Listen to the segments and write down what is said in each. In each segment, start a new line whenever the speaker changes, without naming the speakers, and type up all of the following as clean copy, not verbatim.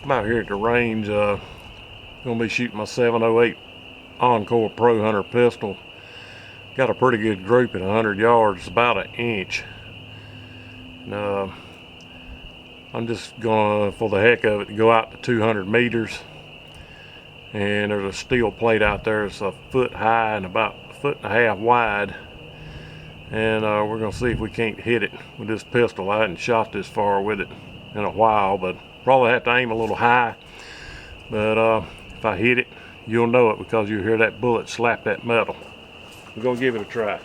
I'm out here at the range, gonna be shooting my 708 Encore Pro Hunter Pistol. Got a pretty good group at 100 yards, about an inch. And, I'm just gonna, for the heck of it, go out to 200 meters. And there's a steel plate out there. It's a foot high and about a foot and a half wide. And we're gonna see if we can't hit it with this pistol. I hadn't shot this far with it in a while, but probably have to aim a little high. But if I hit it, you'll know it because you'll hear that bullet slap that metal. We're gonna give it a try.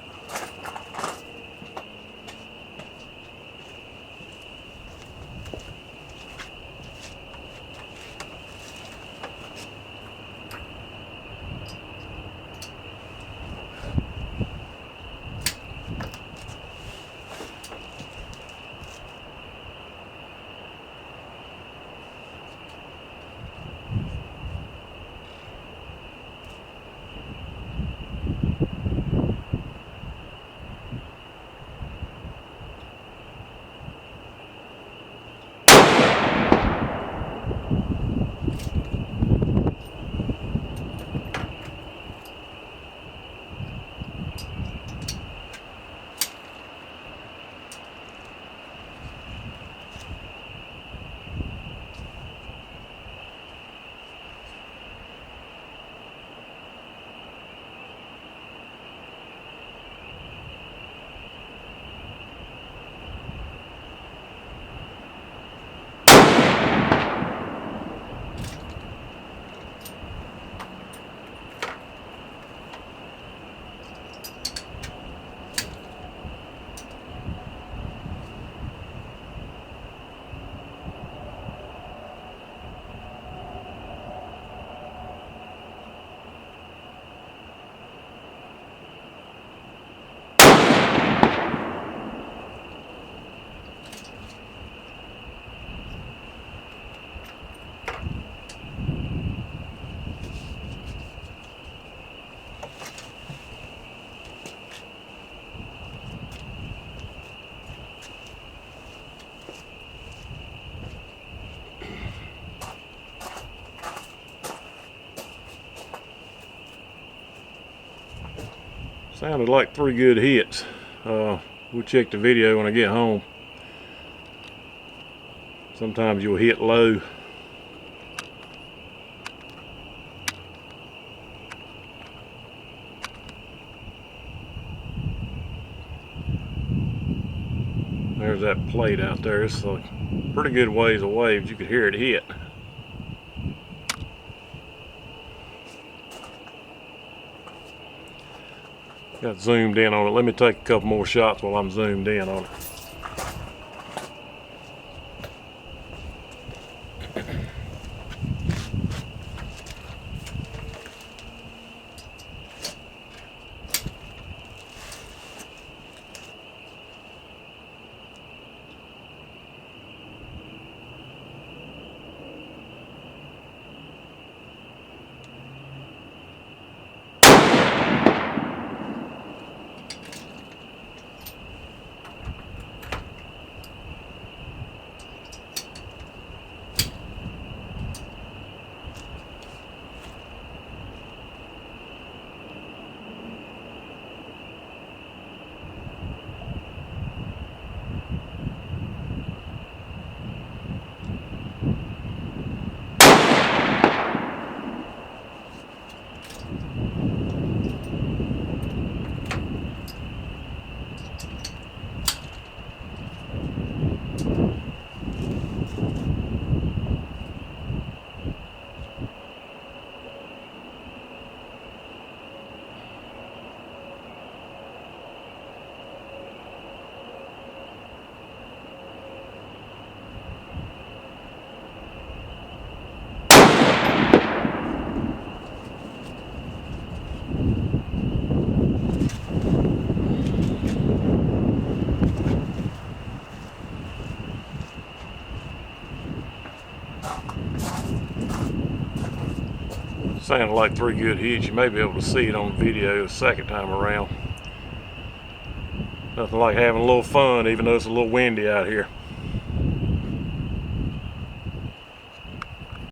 Sounded like 3 good hits. We'll check the video when I get home. Sometimes you'll hit low. There's that plate out there. It's a pretty good ways away, but you could hear it hit. Got zoomed in on it. Let me take a couple more shots while I'm zoomed in on it. Sounded like 3 good hits. You may be able to see it on video the second time around. Nothing like having a little fun, even though it's a little windy out here.